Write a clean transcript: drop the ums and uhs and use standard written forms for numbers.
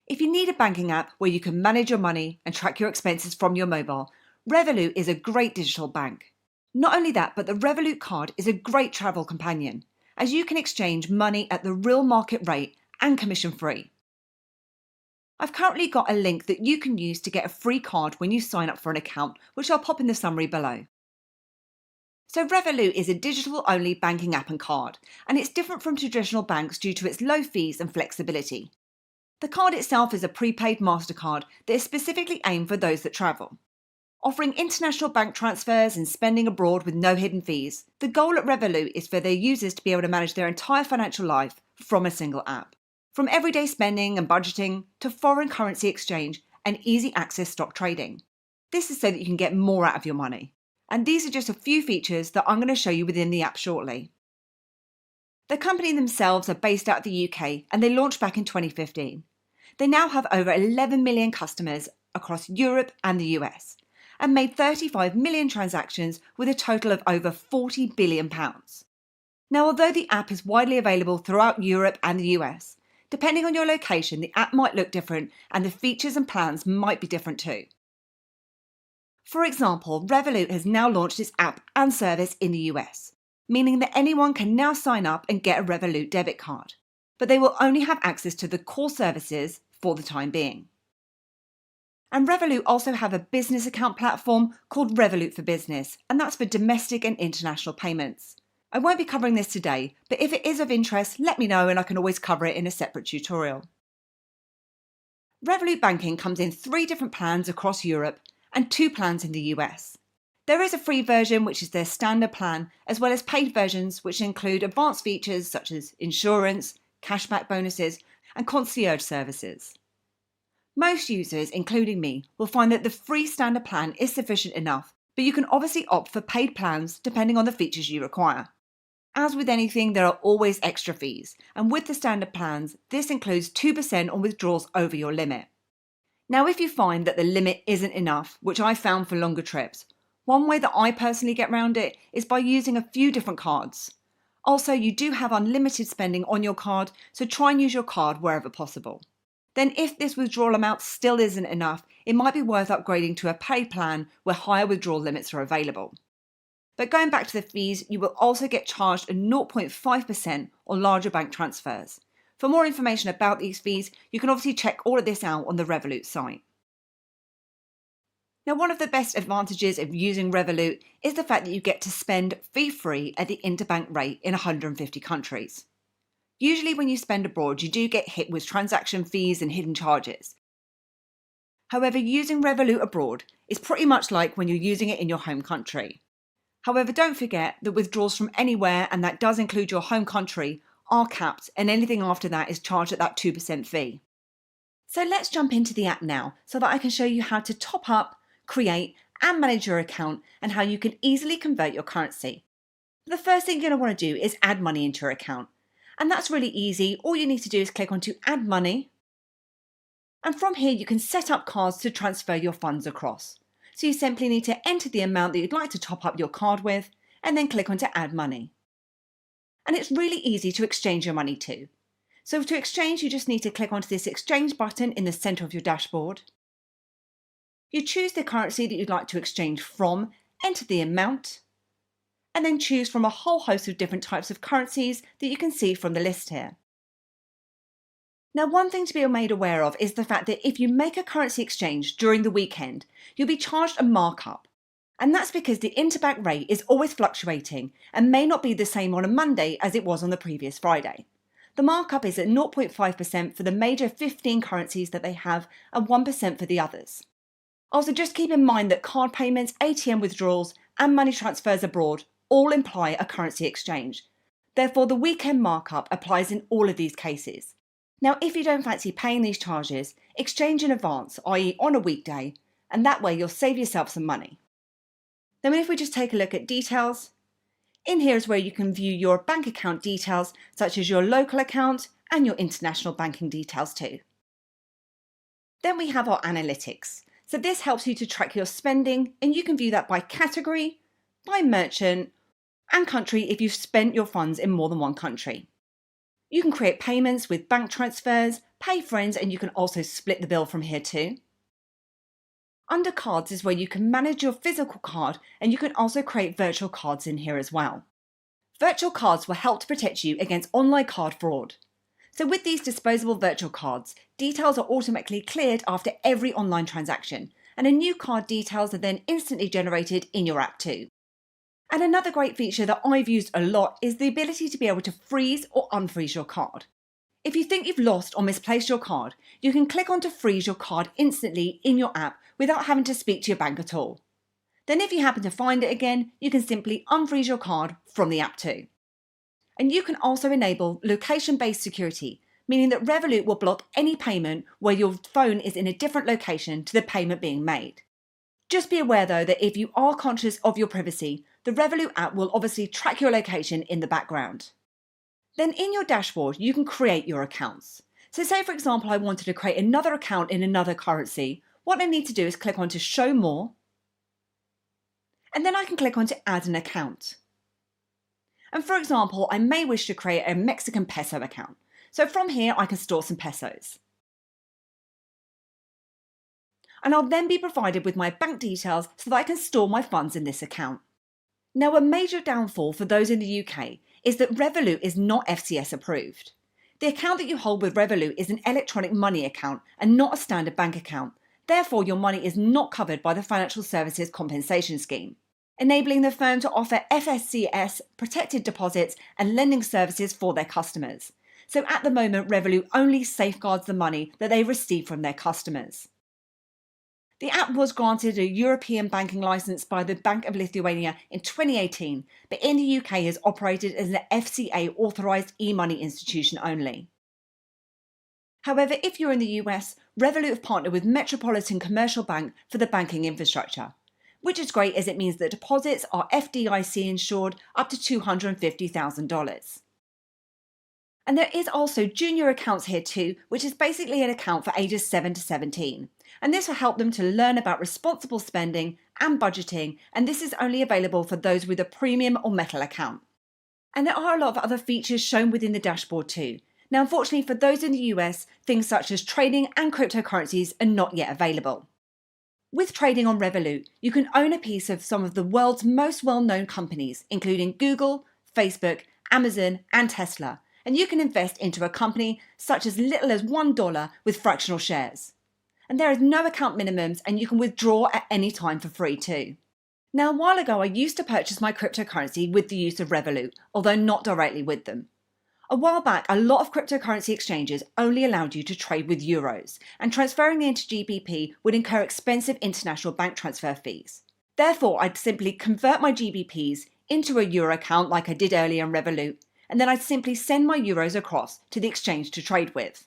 If you need a banking app where you can manage your money and track your expenses from your mobile, Revolut is a great digital bank. Not only that, but the Revolut card is a great travel companion, as you can exchange money at the real market rate and commission-free. I've currently got a link that you can use to get a free card when you sign up for an account, which I'll pop in the summary below. So Revolut is a digital-only banking app and card, and it's different from traditional banks due to its low fees and flexibility. The card itself is a prepaid MasterCard that is specifically aimed for those that travel. Offering international bank transfers and spending abroad with no hidden fees, the goal at Revolut is for their users to be able to manage their entire financial life from a single app. From everyday spending and budgeting to foreign currency exchange and easy access stock trading. This is so that you can get more out of your money. And these are just a few features that I'm going to show you within the app shortly. The company themselves are based out of the UK and they launched back in 2015. They now have over 11 million customers across Europe and the US and made 35 million transactions with a total of over £40 billion. Now, although the app is widely available throughout Europe and the US, depending on your location, the app might look different and the features and plans might be different too. For example, Revolut has now launched its app and service in the US, meaning that anyone can now sign up and get a Revolut debit card, but they will only have access to the core services for the time being. And Revolut also have a business account platform called Revolut for Business, and that's for domestic and international payments. I won't be covering this today, but if it is of interest, let me know and I can always cover it in a separate tutorial. Revolut Banking comes in 3 different plans across Europe and 2 plans in the US. There is a free version, which is their standard plan, as well as paid versions, which include advanced features such as insurance, cashback bonuses, and concierge services. Most users, including me, will find that the free standard plan is sufficient enough, but you can obviously opt for paid plans depending on the features you require. As with anything, there are always extra fees, and with the standard plans, this includes 2% on withdrawals over your limit. Now, if you find that the limit isn't enough, which I found for longer trips, one way that I personally get around it is by using a few different cards. Also, you do have unlimited spending on your card, so try and use your card wherever possible. Then if this withdrawal amount still isn't enough, it might be worth upgrading to a paid plan where higher withdrawal limits are available. But going back to the fees, you will also get charged a 0.5% on larger bank transfers. For more information about these fees, you can obviously check all of this out on the Revolut site. Now, one of the best advantages of using Revolut is the fact that you get to spend fee-free at the interbank rate in 150 countries. Usually when you spend abroad, you do get hit with transaction fees and hidden charges. However, using Revolut abroad is pretty much like when you're using it in your home country. However, don't forget that withdrawals from anywhere, and that does include your home country, are capped, and anything after that is charged at that 2% fee. So let's jump into the app now so that I can show you how to top up, create, and manage your account and how you can easily convert your currency. The first thing you're going to want to do is add money into your account. And that's really easy. All you need to do is click onto Add Money. And from here, you can set up cards to transfer your funds across. So you simply need to enter the amount that you'd like to top up your card with, and then click onto Add Money. And it's really easy to exchange your money to. So to exchange, you just need to click onto this Exchange button in the center of your dashboard. You choose the currency that you'd like to exchange from, enter the amount, and then choose from a whole host of different types of currencies that you can see from the list here. Now, one thing to be made aware of is the fact that if you make a currency exchange during the weekend, you'll be charged a markup. And that's because the interbank rate is always fluctuating and may not be the same on a Monday as it was on the previous Friday. The markup is at 0.5% for the major 15 currencies that they have and 1% for the others. Also, just keep in mind that card payments, ATM withdrawals, and money transfers abroad all imply a currency exchange. Therefore, the weekend markup applies in all of these cases. Now, if you don't fancy paying these charges, exchange in advance, i.e. on a weekday, and that way you'll save yourself some money. Then if we just take a look at details, in here is where you can view your bank account details, such as your local account and your international banking details too. Then we have our analytics. So this helps you to track your spending, and you can view that by category, by merchant, and country if you've spent your funds in more than one country. You can create payments with bank transfers, pay friends, and you can also split the bill from here too. Under cards is where you can manage your physical card, and you can also create virtual cards in here as well. Virtual cards will help to protect you against online card fraud. So with these disposable virtual cards, details are automatically cleared after every online transaction, and a new card details are then instantly generated in your app too. And another great feature that I've used a lot is the ability to be able to freeze or unfreeze your card. If you think you've lost or misplaced your card, you can click on to freeze your card instantly in your app without having to speak to your bank at all. Then if you happen to find it again, you can simply unfreeze your card from the app too. And you can also enable location-based security, meaning that Revolut will block any payment where your phone is in a different location to the payment being made. Just be aware though that if you are conscious of your privacy, the Revolut app will obviously track your location in the background. Then in your dashboard, you can create your accounts. So say for example, I wanted to create another account in another currency. What I need to do is click on to show more, and then I can click on to add an account. And for example, I may wish to create a Mexican peso account. So from here, I can store some pesos. And I'll then be provided with my bank details so that I can store my funds in this account. Now, a major downfall for those in the UK is that Revolut is not FCS approved. The account that you hold with Revolut is an electronic money account and not a standard bank account. Therefore, your money is not covered by the Financial Services Compensation Scheme, enabling the firm to offer FSCS protected deposits and lending services for their customers. So at the moment, Revolut only safeguards the money that they receive from their customers. The app was granted a European banking licence by the Bank of Lithuania in 2018, but in the UK has operated as an FCA authorised e-money institution only. However, if you're in the US, Revolut have partnered with Metropolitan Commercial Bank for the banking infrastructure, which is great as it means that deposits are FDIC insured up to $250,000. And there is also junior accounts here too, which is basically an account for ages 7 to 17. And this will help them to learn about responsible spending and budgeting, and this is only available for those with a premium or metal account. And there are a lot of other features shown within the dashboard too. Now, unfortunately for those in the US, things such as trading and cryptocurrencies are not yet available. With trading on Revolut, you can own a piece of some of the world's most well-known companies, including Google, Facebook, Amazon, and Tesla, and you can invest into a company such as little as $1 with fractional shares. And there is no account minimums, and you can withdraw at any time for free too. Now, a while ago, I used to purchase my cryptocurrency with the use of Revolut, although not directly with them. A while back, a lot of cryptocurrency exchanges only allowed you to trade with euros, and transferring into GBP would incur expensive international bank transfer fees. Therefore, I'd simply convert my GBPs into a euro account like I did earlier in Revolut, and then I'd simply send my euros across to the exchange to trade with.